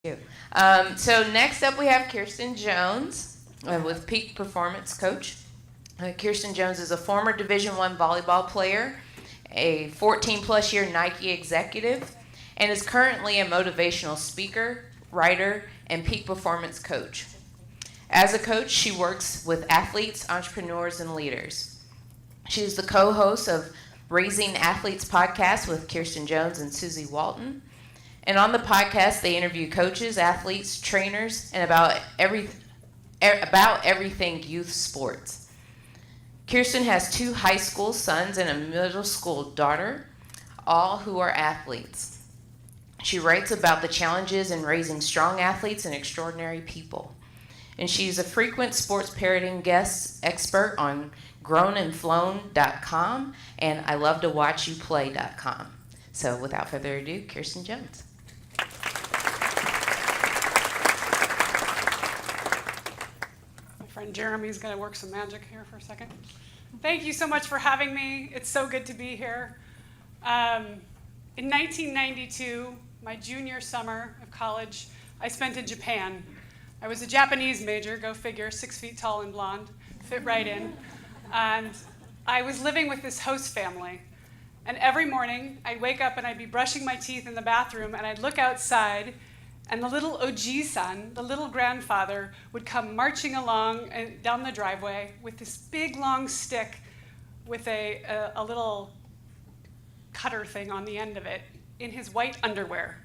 you. So next up we have Kirsten Jones with Peak Performance Coach. Kirsten Jones is a former Division I volleyball player, a 14 plus year Nike executive, and is currently a motivational speaker, writer, and peak performance coach. As a coach, she works with athletes, entrepreneurs, and leaders. She is the co-host of Raising Athletes podcast with Kirsten Jones and Susie Walton. And on the podcast, they interview coaches, athletes, trainers, and about everything youth sports. Kirsten has 2 high school sons and a middle school daughter, all who are athletes. She writes about the challenges in raising strong athletes and extraordinary people. And she's a frequent sports parroting guest expert on grownandflown.com and I love to watch you play.com. So without further ado, Kirsten Jones. My friend Jeremy's going to work some magic here for a second. Thank you so much for having me. It's so good to be here. In 1992, my junior summer of college, I spent in Japan. I was a Japanese major, go figure, 6 feet tall and blonde, fit right in. And I was living with this host family. And every morning, I'd wake up and I'd be brushing my teeth in the bathroom, and I'd look outside, and the little Oji-san, the little grandfather, would come marching along and down the driveway with this big, long stick with a little cutter thing on the end of it in his white underwear.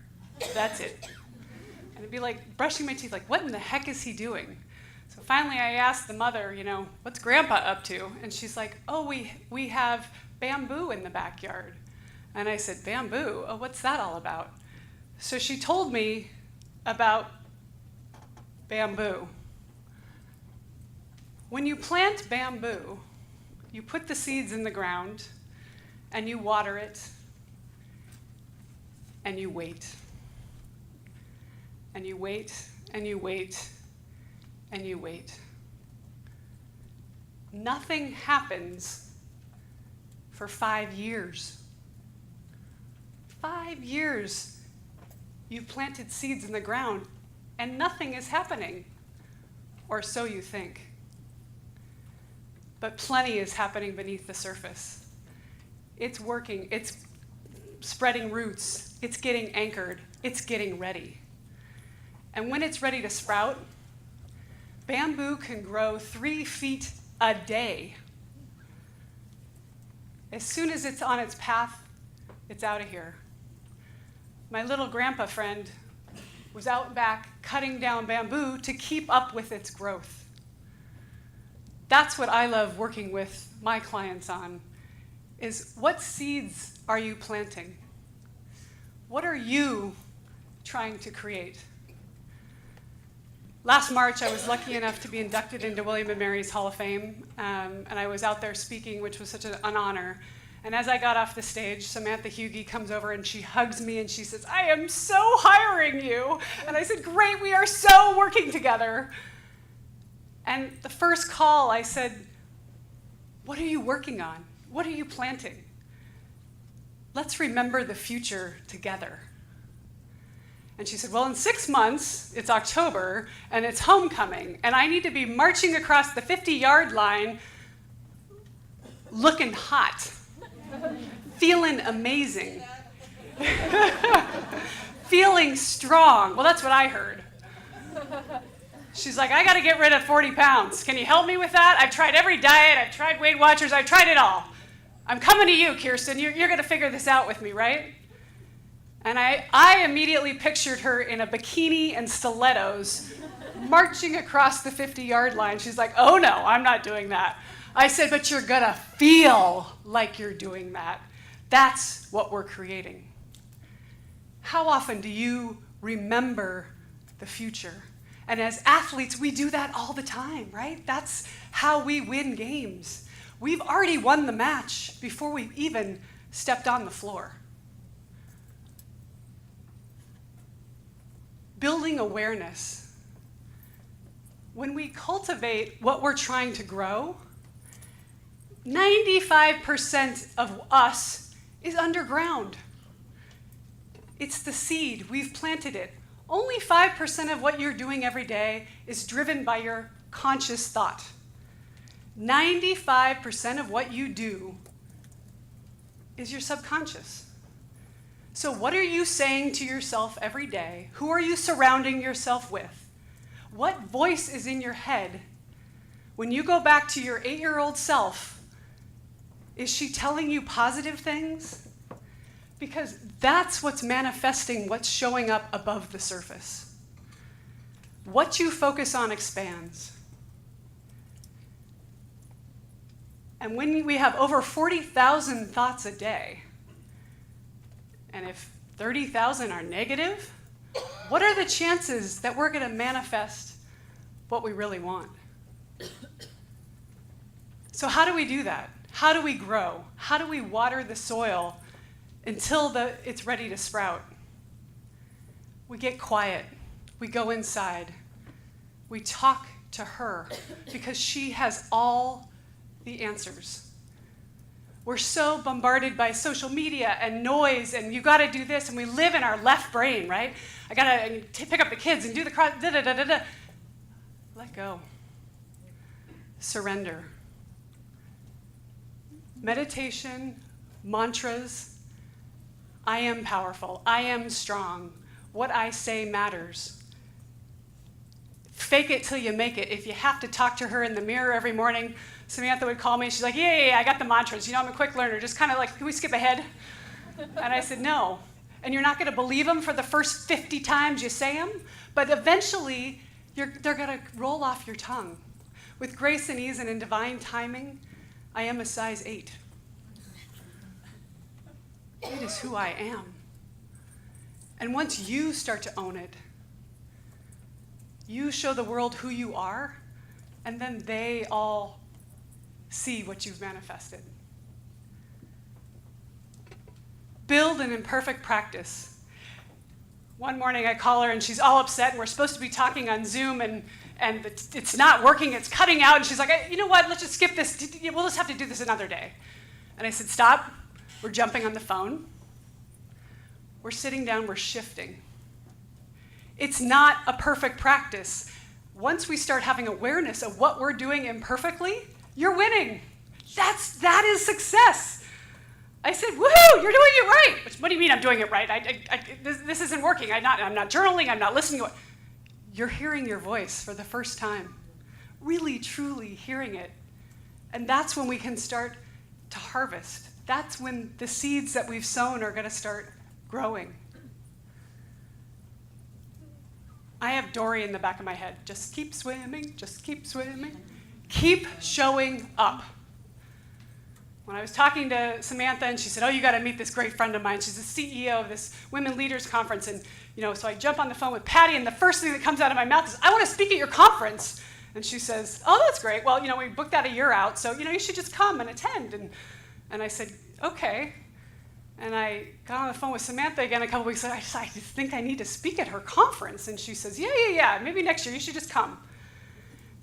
That's it. And I'd be like brushing my teeth, like, what in the heck is he doing? So finally I asked the mother, what's Grandpa up to? And she's like, oh, we have bamboo in the backyard. And I said, bamboo? Oh, what's that all about? So she told me about bamboo. When you plant bamboo, you put the seeds in the ground and you water it and you wait. And you wait and you wait and you wait. Nothing happens for 5 years. 5 years you've planted seeds in the ground and nothing is happening, or so you think. But plenty is happening beneath the surface. It's working, it's spreading roots, it's getting anchored, it's getting ready. And when it's ready to sprout, bamboo can grow 3 feet a day. As soon as it's on its path, it's out of here. My little grandpa friend was out back cutting down bamboo to keep up with its growth. That's what I love working with my clients on, is what seeds are you planting? What are you trying to create? Last March, I was lucky enough to be inducted into William & Mary's Hall of Fame, and I was out there speaking, which was such an honor. And as I got off the stage, Samantha Hughey comes over and she hugs me and she says, I am so hiring you. And I said, great, we are so working together. And the first call, I said, what are you working on? What are you planting? Let's remember the future together. And she said, well, in 6 months, it's October, and it's homecoming, and I need to be marching across the 50-yard line looking hot, feeling amazing, feeling strong. Well, that's what I heard. She's like, I got to get rid of 40 pounds. Can you help me with that? I've tried every diet. I've tried Weight Watchers. I've tried it all. I'm coming to you, Kirsten. You're going to figure this out with me, right? And I immediately pictured her in a bikini and stilettos marching across the 50-yard line. She's like, oh no, I'm not doing that. I said, but you're gonna feel like you're doing that. That's what we're creating. How often do you remember the future? And as athletes, we do that all the time, right? That's how we win games. We've already won the match before we've even stepped on the floor. Building awareness. When we cultivate what we're trying to grow, 95% of us is underground. It's the seed. We've planted it. Only 5% of what you're doing every day is driven by your conscious thought. 95% of what you do is your subconscious. So what are you saying to yourself every day? Who are you surrounding yourself with? What voice is in your head? When you go back to your 8-year-old self, is she telling you positive things? Because that's what's manifesting what's showing up above the surface. What you focus on expands. And when we have over 40,000 thoughts a day, and if 30,000 are negative, what are the chances that we're going to manifest what we really want? So how do we do that? How do we grow? How do we water the soil until it's ready to sprout? We get quiet. We go inside. We talk to her because she has all the answers. We're so bombarded by social media and noise, and you got to do this, and we live in our left brain, right? I got to pick up the kids and do the cross, da-da-da-da-da. Let go. Surrender. Meditation, mantras, I am powerful, I am strong, what I say matters. Fake it till you make it. If you have to talk to her in the mirror every morning, Samantha would call me, she's like, yeah, I got the mantras. You know, I'm a quick learner, just kind of like, can we skip ahead? And I said, no. And you're not going to believe them for the first 50 times you say them, but eventually they're going to roll off your tongue. With grace and ease and in divine timing, I am a size 8. It is who I am. And once you start to own it, you show the world who you are, and then they all see what you've manifested. Build an imperfect practice. One morning I call her and she's all upset, and we're supposed to be talking on Zoom, and it's not working, it's cutting out, and she's like, you know what, let's just skip this, we'll just have to do this another day. And I said, stop, we're jumping on the phone, we're sitting down, we're shifting. It's not a perfect practice. Once we start having awareness of what we're doing imperfectly, you're winning. That is success. I said, woohoo, you're doing it right. What do you mean I'm doing it right? This isn't working. I'm not journaling, I'm not listening to it. You're hearing your voice for the first time, really, truly hearing it. And that's when we can start to harvest. That's when the seeds that we've sown are going to start growing. I have Dory in the back of my head. Just keep swimming, just keep swimming. Keep showing up. When I was talking to Samantha, and she said, oh, you got to meet this great friend of mine. She's the CEO of this Women Leaders Conference. And so I jump on the phone with Patty, and the first thing that comes out of my mouth is, I want to speak at your conference. And she says, oh, that's great. Well, we booked that a year out, so, you should just come and attend. And I said, okay. And I got on the phone with Samantha again a couple weeks later. I just think I need to speak at her conference. And she says, yeah, maybe next year you should just come.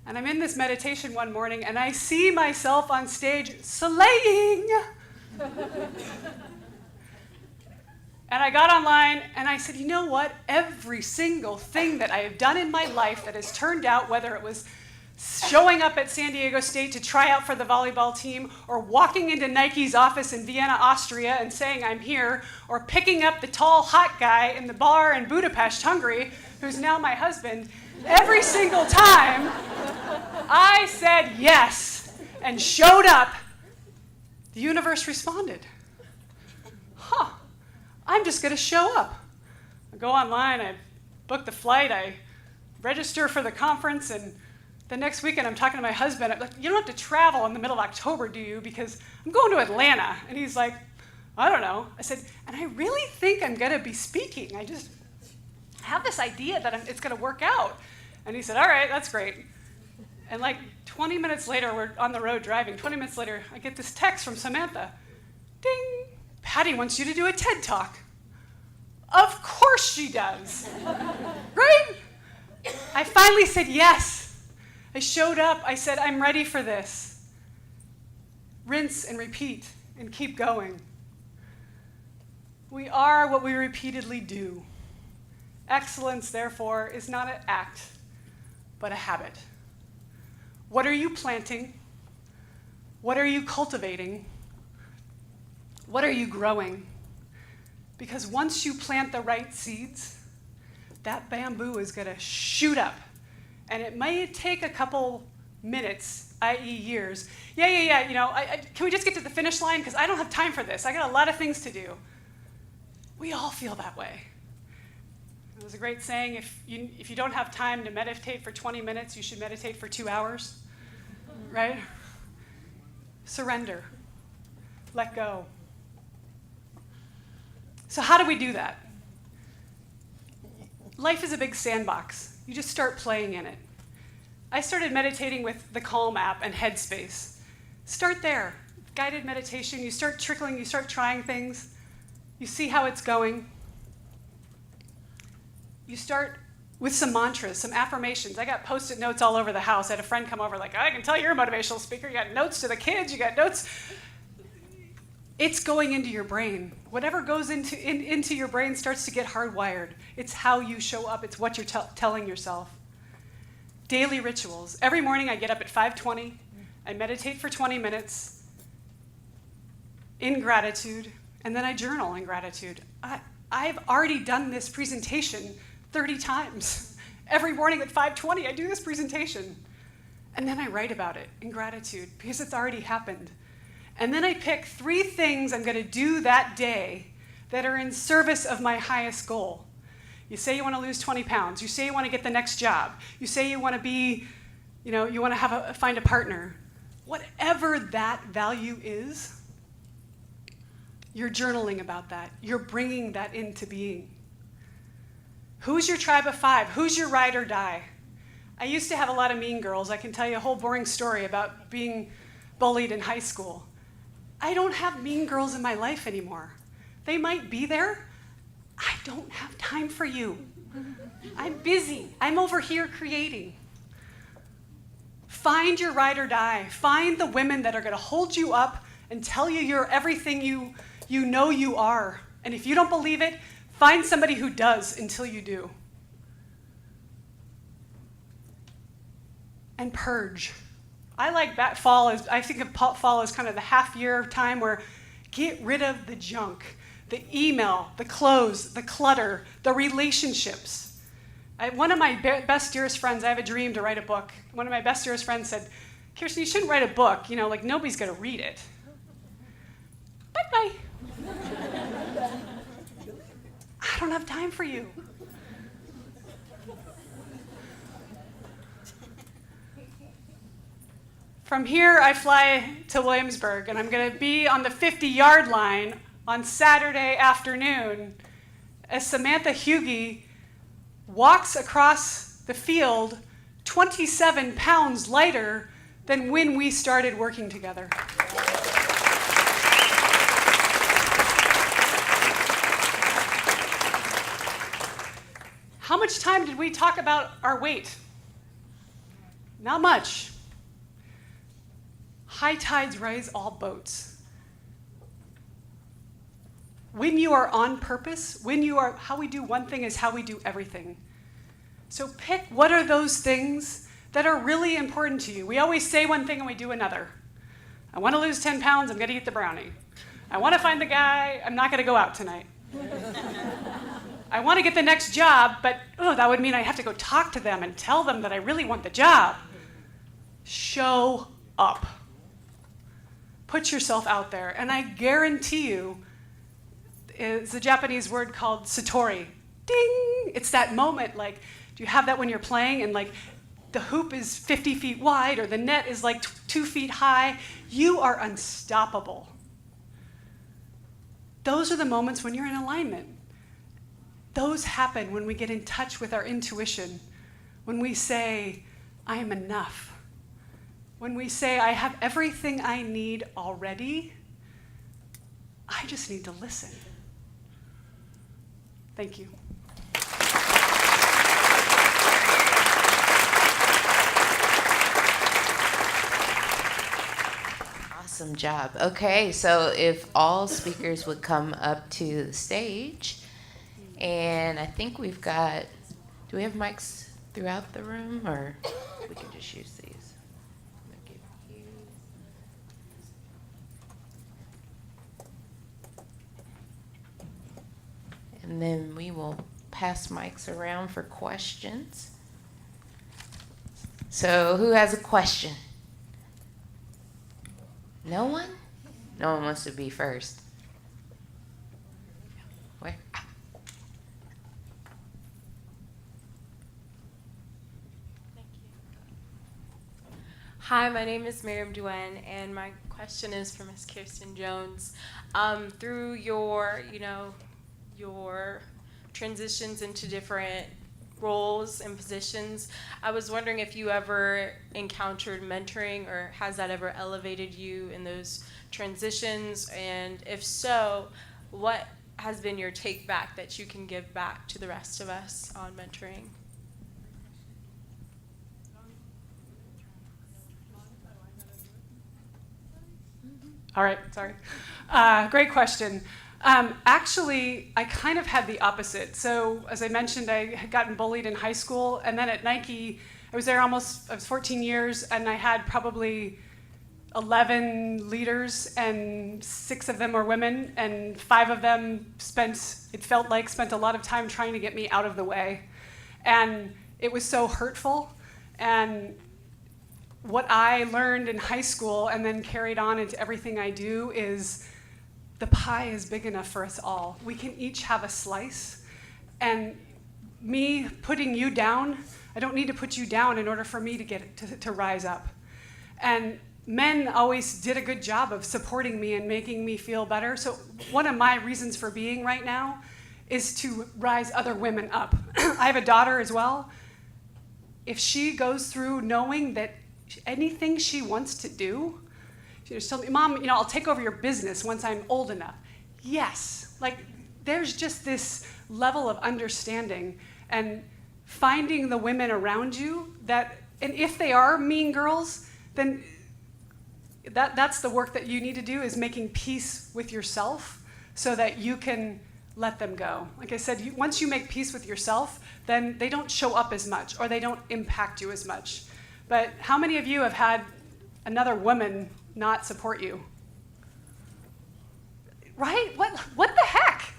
And I'm in this meditation one morning, and I see myself on stage slaying. And I got online, and I said, you know what? Every single thing that I have done in my life that has turned out, whether it was showing up at San Diego State to try out for the volleyball team, or walking into Nike's office in Vienna, Austria, and saying I'm here, or picking up the tall, hot guy in the bar in Budapest, Hungary, who's now my husband, every single time I said yes and showed up, the universe responded. I'm just going to show up. I go online, I book the flight, I register for the conference, and the next weekend I'm talking to my husband. I'm like, you don't have to travel in the middle of October, do you? Because I'm going to Atlanta. And he's like, I don't know. I said, and I really think I'm going to be speaking. I just have this idea that it's going to work out. And he said, all right, that's great. And like 20 minutes later, we're on the road driving. 20 minutes later, I get this text from Samantha. Ding, Patty wants you to do a TED Talk. Of course she does, right? I finally said yes. I showed up. I said, I'm ready for this. Rinse and repeat and keep going. We are what we repeatedly do. Excellence, therefore, is not an act, but a habit. What are you planting? What are you cultivating? What are you growing? Because once you plant the right seeds, that bamboo is going to shoot up. And it may take a couple minutes, i.e. years. Yeah, can we just get to the finish line? Because I don't have time for this. I got a lot of things to do. We all feel that way. There's a great saying, if you don't have time to meditate for 20 minutes, you should meditate for 2 hours, right? Surrender. Let go. So how do we do that? Life is a big sandbox. You just start playing in it. I started meditating with the Calm app and Headspace. Start there. Guided meditation. You start trickling, you start trying things. You see how it's going. You start with some mantras, some affirmations. I got Post-it notes all over the house. I had a friend come over like, I can tell you're a motivational speaker. You got notes to the kids. You got notes. It's going into your brain. Whatever goes into your brain starts to get hardwired. It's how you show up. It's what you're telling yourself. Daily rituals. Every morning I get up at 5:20. I meditate for 20 minutes in gratitude, and then I journal in gratitude. I've already done this presentation 30 times. Every morning at 5:20, I do this presentation. And then I write about it in gratitude because it's already happened. And then I pick 3 things I'm going to do that day that are in service of my highest goal. You say you want to lose 20 pounds. You say you want to get the next job. You say you want to be, you want to find a partner. Whatever that value is, you're journaling about that. You're bringing that into being. Who's your tribe of 5? Who's your ride or die? I used to have a lot of mean girls. I can tell you a whole boring story about being bullied in high school. I don't have mean girls in my life anymore. They might be there. I don't have time for you. I'm busy. I'm over here creating. Find your ride or die. Find the women that are going to hold you up and tell you you're everything you know you are. And if you don't believe it, find somebody who does until you do. And purge. I like that fall. I think of fall as kind of the half year time where get rid of the junk, the email, the clothes, the clutter, the relationships. One of my best, dearest friends, I have a dream to write a book. One of my best, dearest friends said, Kirsten, you shouldn't write a book. Like nobody's going to read it. Bye-bye. I don't have time for you. From here, I fly to Williamsburg, and I'm going to be on the 50-yard line on Saturday afternoon as Samantha Hughey walks across the field 27 pounds lighter than when we started working together. How much time did we talk about our weight? Not much. High tides raise all boats. When you are on purpose, how we do one thing is how we do everything. So pick what are those things that are really important to you. We always say one thing and we do another. I want to lose 10 pounds, I'm going to eat the brownie. I want to find the guy, I'm not going to go out tonight. I want to get the next job, but that would mean I have to go talk to them and tell them that I really want the job. Show up. Put yourself out there, and I guarantee you, it's a Japanese word called satori. Ding! It's that moment, do you have that when you're playing and the hoop is 50 feet wide or the net is 2 feet high? You are unstoppable. Those are the moments when you're in alignment. Those happen when we get in touch with our intuition, when we say, I am enough. When we say, I have everything I need already, I just need to listen. Thank you. Awesome job. Okay, so if all speakers would come up to the stage, And I think we've got, do we have mics throughout the room, or we can just use these? I'm gonna give you. And then we will pass mics around for questions. So who has a question? No one? No one wants to be first. Where? Thank you. Hi, my name is Miriam Duen, and my question is for Ms. Kirsten Jones. Through your, your transitions into different roles and positions, I was wondering if you ever encountered mentoring, or has that ever elevated you in those transitions? And if so, what has been your take back that you can give back to the rest of us on mentoring? All right, sorry. Great question. Actually, I kind of had the opposite. So as I mentioned, I had gotten bullied in high school, and then at Nike, I was 14 years, and I had probably 11 leaders, and 6 of them were women, and 5 of them spent a lot of time trying to get me out of the way. And it was so hurtful. And what I learned in high school and then carried on into everything I do is the pie is big enough for us all. We can each have a slice. And me putting you down, I don't need to put you down in order for me to rise up. And men always did a good job of supporting me and making me feel better. So one of my reasons for being right now is to rise other women up. I have a daughter as well. If she goes through knowing that anything she wants to do, she just told me, Mom, I'll take over your business once I'm old enough. Yes, there's just this level of understanding and finding the women around you that, and if they are mean girls, then that's the work that you need to do, is making peace with yourself so that you can let them go. Like I said, once you make peace with yourself, then they don't show up as much, or they don't impact you as much. But how many of you have had another woman not support you? Right? What the heck?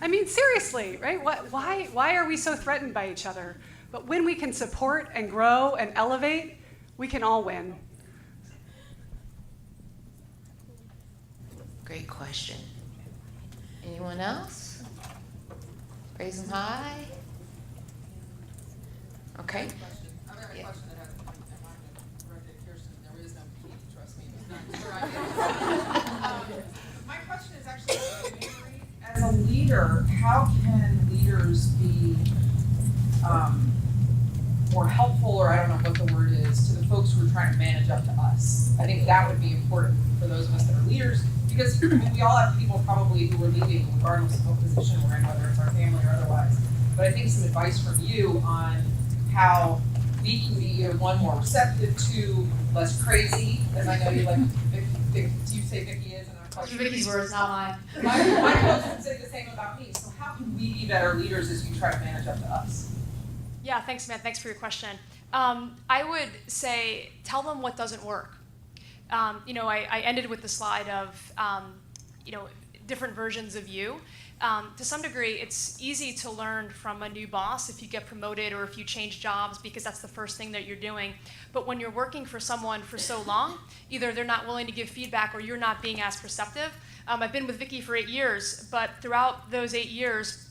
I mean, seriously, right? Why are we so threatened by each other? But when we can support and grow and elevate, we can all win. Great question. Anyone else? Raise them high. Okay. I've got a question that has, I'm not going to direct it to Kirsten. There is no key, trust me. It's not sure my question is actually, Mary, as a leader, how can leaders be more helpful, or I don't know what the word is, to the folks who are trying to manage up to us? I think that would be important for those of us that are leaders, because we all have people probably who are leading regardless of what position we're in, whether it's our family or otherwise. But I think some advice from you on how we can be either one, more receptive to, less crazy, as I know you like, you say Vicky is, and I'm Those are Vicky's words, not mine. my folks would say the same about me. So how can we be better leaders as you try to manage up to us? Yeah, thanks, man. Thanks for your question. I would say tell them what doesn't work. I ended with the slide of, different versions of you. To some degree, it's easy to learn from a new boss if you get promoted or if you change jobs, because that's the first thing that you're doing. But when you're working for someone for so long, either they're not willing to give feedback or you're not being as perceptive. I've been with Vicky for 8 years, but throughout those 8 years,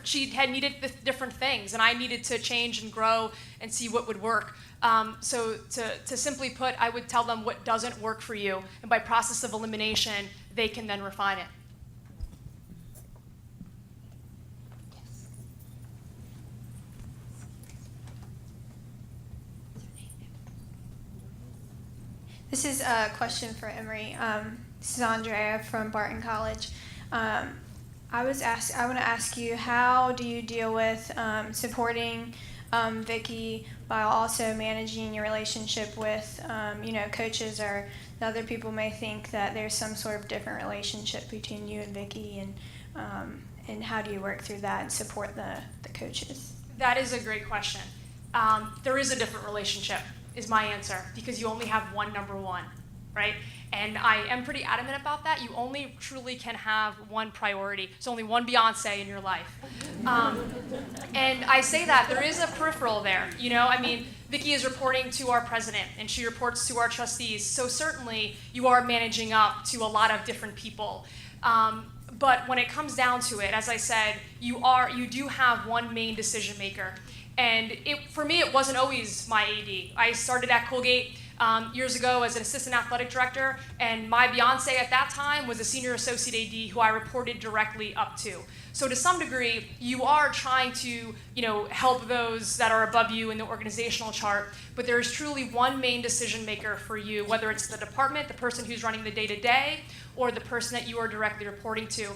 she had needed different things, and I needed to change and grow and see what would work. So to simply put, I would tell them what doesn't work for you, and by process of elimination, they can then refine it. This is a question for Emery. This is Andrea from Barton College. I want to ask you, how do you deal with supporting Vicky while also managing your relationship with, coaches, or other people may think that there's some sort of different relationship between you and Vicky, and and how do you work through that and support the coaches? That is a great question. There is a different relationship, is my answer, because you only have one number one, right? And I am pretty adamant about that. You only truly can have one priority. There's only one Beyonce in your life. And I say that there is a peripheral there. You know, I mean, Vicki is reporting to our president, and she reports to our trustees. So certainly, you are managing up to a lot of different people. But when it comes down to it, as I said, you do have one main decision maker. And for me, it wasn't always my AD. I started at Colgate years ago as an assistant athletic director, and my Beyonce at that time was a senior associate AD who I reported directly up to. So to some degree, you are trying to, help those that are above you in the organizational chart, but there is truly one main decision maker for you, whether it's the department, the person who's running the day-to-day, or the person that you are directly reporting to.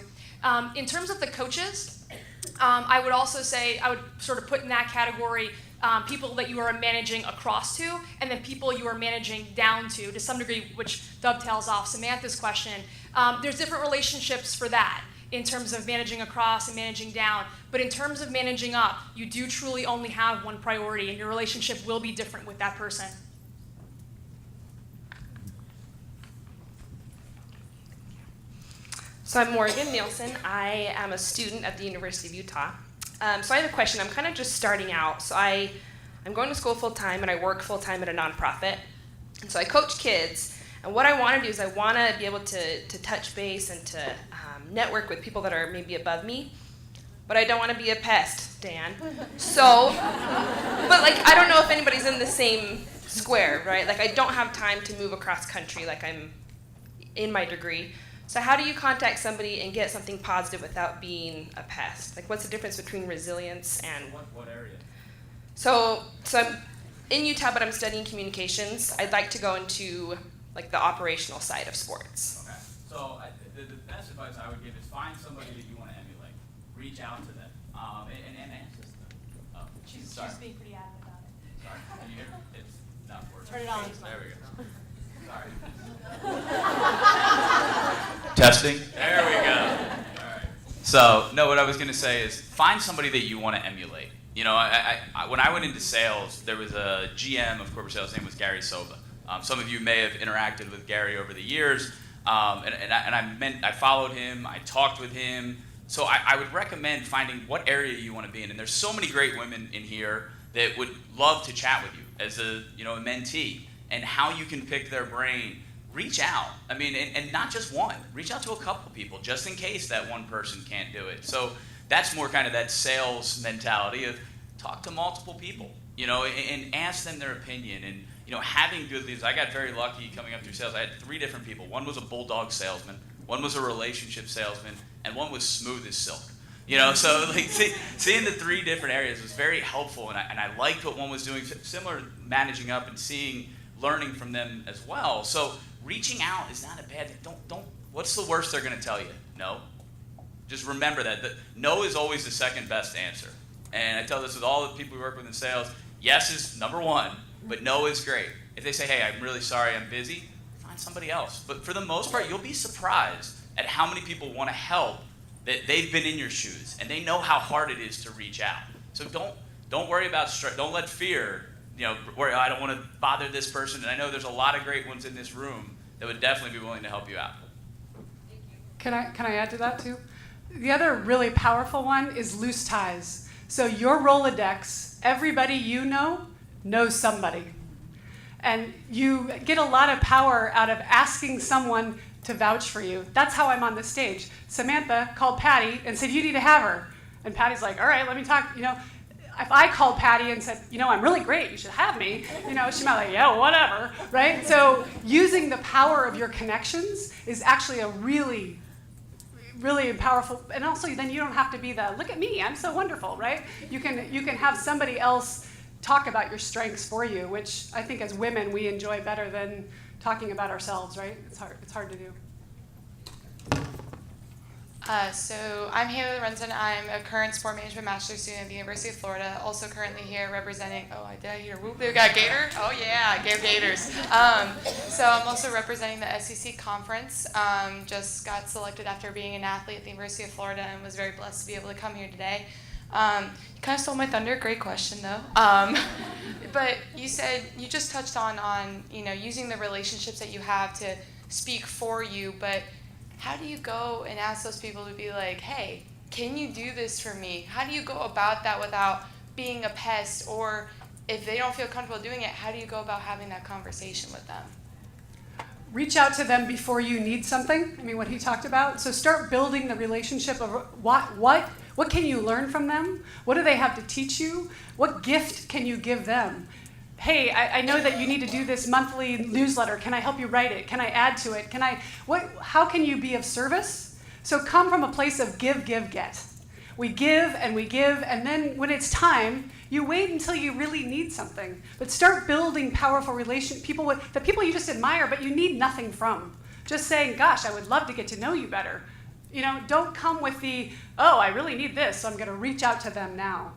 In terms of the coaches, I would also say, I would sort of put in that category people that you are managing across to, and then people you are managing down to some degree, which dovetails off Samantha's question. There's different relationships for that in terms of managing across and managing down. But in terms of managing up, you do truly only have one priority, and your relationship will be different with that person. So I'm Morgan Nielsen. I am a student at the University of Utah. So I have a question. I'm kind of just starting out. So I'm going to school full-time, and I work full-time at a nonprofit. And so I coach kids. And what I want to do is I want to be able to touch base and to network with people that are maybe above me. But I don't want to be a pest, Dan. So, but I don't know if anybody's in the same square, right? I don't have time to move across country like I'm in my degree. So how do you contact somebody and get something positive without being a pest? What's the difference between resilience and... What area? So I'm in Utah, but I'm studying communications. I'd like to go into the operational side of sports. Okay. So the best advice I would give is find somebody that you want to emulate. Reach out to them and ask them. Oh, She's being pretty adamant about it. sorry. Can you hear me? It's not working. Turn it on. There we go. Sorry. Testing. There we go. All right. So, no, what I was going to say is find somebody that you want to emulate. When I went into sales, there was a GM of corporate sales. His name was Gary Soba. Some of you may have interacted with Gary over the years, I followed him. I talked with him. So I would recommend finding what area you want to be in. And there's so many great women in here that would love to chat with you as a mentee, and how you can pick their brain. Reach out. I mean, and not just one. Reach out to a couple people just in case that one person can't do it. So that's more kind of that sales mentality of talk to multiple people, and ask them their opinion. And, having good leaders. I got very lucky coming up through sales. I had 3 different people. One was a bulldog salesman, one was a relationship salesman, and one was smooth as silk. So seeing the 3 different areas was very helpful, and I liked what one was doing, similar managing up and learning from them as well. So reaching out is not a bad thing. Don't. What's the worst they're going to tell you? No. Just remember that no is always the second best answer. And I tell this with all the people we work with in sales. Yes is number 1, but no is great. If they say, hey, I'm really sorry, I'm busy, find somebody else. But for the most part, you'll be surprised at how many people want to help that they've been in your shoes and they know how hard it is to reach out. So don't worry about don't let fear, worry, I don't want to bother this person. And I know there's a lot of great ones in this room that would definitely be willing to help you out. Can I add to that too? The other really powerful one is loose ties. So your Rolodex, everybody you know knows somebody. And you get a lot of power out of asking someone to vouch for you. That's how I'm on the stage. Samantha called Patty and said, you need to have her. And Patty's like, all right, let me talk. If I called Patty and said, I'm really great, you should have me, she might be like, yeah, whatever, right? So using the power of your connections is actually a really, really powerful, and also then you don't have to be the, look at me, I'm so wonderful, right? You can have somebody else talk about your strengths for you, which I think as women we enjoy better than talking about ourselves, right? It's hard to do. So I'm Hannah Lorenzen. I'm a current sport management master's student at the University of Florida. Also currently here representing. Oh, I did hear. Whoop! We got Gator. Oh yeah, go Gators. So I'm also representing the SEC conference. Just got selected after being an athlete at the University of Florida and was very blessed to be able to come here today. You kind of stole my thunder. Great question though. But you said you just touched on using the relationships that you have to speak for you, but how do you go and ask those people to be like, hey, can you do this for me? How do you go about that without being a pest? Or if they don't feel comfortable doing it, how do you go about having that conversation with them? Reach out to them before you need something. I mean, what he talked about. So start building the relationship of what can you learn from them? What do they have to teach you? What gift can you give them? Hey, I know that you need to do this monthly newsletter. Can I help you write it? Can I add to it? How can you be of service? So come from a place of give, get. We give, and then when it's time, you wait until you really need something. But start building powerful people the people you just admire, but you need nothing from. Just saying, gosh, I would love to get to know you better. Don't come with I really need this, so I'm going to reach out to them now.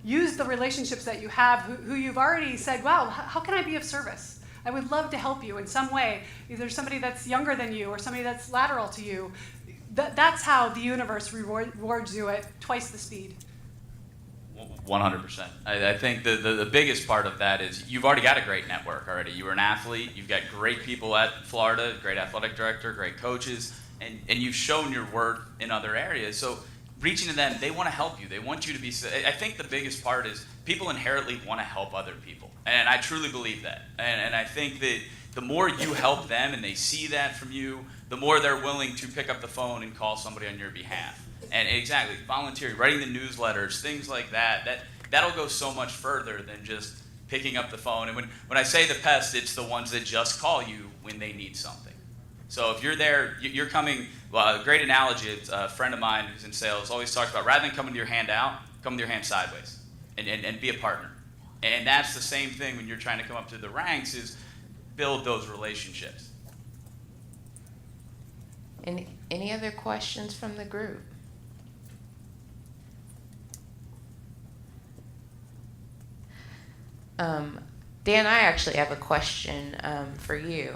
Use the relationships that you have who you've already said, wow, how can I be of service? I would love to help you in some way. Either somebody that's younger than you or somebody that's lateral to you. That's how the universe rewards you at twice the speed. 100%. I think the biggest part of that is you've already got a great network already. You were an athlete. You've got great people at Florida, great athletic director, great coaches, and you've shown your worth in other areas. So reaching to them, they want to help you. They want you to be. I think the biggest part is people inherently want to help other people. And I truly believe that. And I think that the more you help them and they see that from you, the more they're willing to pick up the phone and call somebody on your behalf. And exactly, volunteering, writing the newsletters, things like that'll go so much further than just picking up the phone. And when I say the pest, it's the ones that just call you when they need something. So if you're there, you're coming, well, a great analogy, a friend of mine who's in sales always talks about rather than coming to your hand out, come with your hand sideways and be a partner. And that's the same thing when you're trying to come up through the ranks is build those relationships. Any other questions from the group? Dan, I actually have a question for you.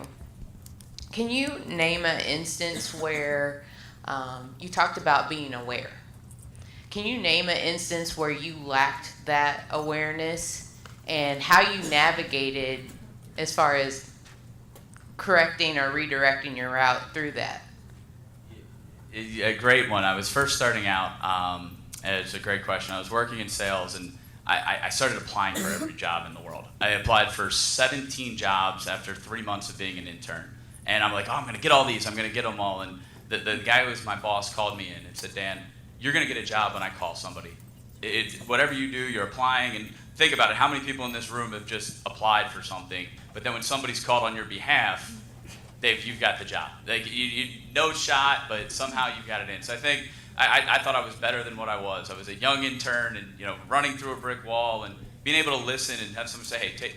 Can you name an instance where you talked about being aware? Can you name an instance where you lacked that awareness and how you navigated as far as correcting or redirecting your route through that? A great one. I was first starting out. It's a great question. I was working in sales and I started applying for every job in the world. I applied for 17 jobs after 3 months of being an intern. And I'm like, I'm going to get all these. I'm going to get them all. And the guy who was my boss called me in and said, Dan, you're going to get a job when I call somebody. Whatever you do, you're applying. And think about it. How many people in this room have just applied for something, but then when somebody's called on your behalf, you've got the job. Like you no shot, but somehow you got it in. So I think I thought I was better than what I was. I was a young intern and running through a brick wall and being able to listen and have someone say, hey,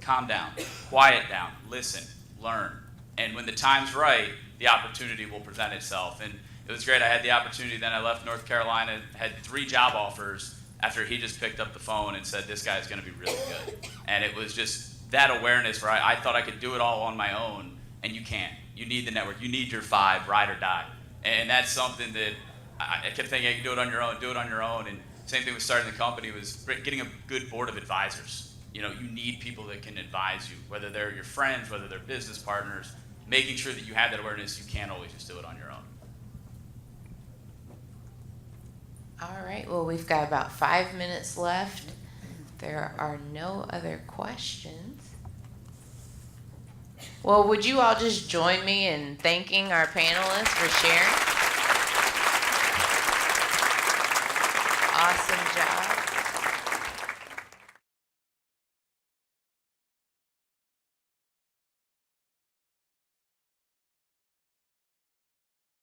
calm down, quiet down, listen, learn. And when the time's right, the opportunity will present itself. And it was great. I had the opportunity. Then I left North Carolina, had 3 job offers after he just picked up the phone and said, this guy's going to be really good. And it was just that awareness where I thought I could do it all on my own, and you can't. You need the network. You need your 5, ride or die. And that's something that I kept thinking I could do it on your own. And same thing with starting the company was getting a good board of advisors. You need people that can advise you, whether they're your friends, whether they're business partners, making sure that you have that awareness. You can't always just do it on your own. All right, well, we've got about 5 minutes left. There are no other questions. Well, would you all just join me in thanking our panelists for sharing? Awesome job.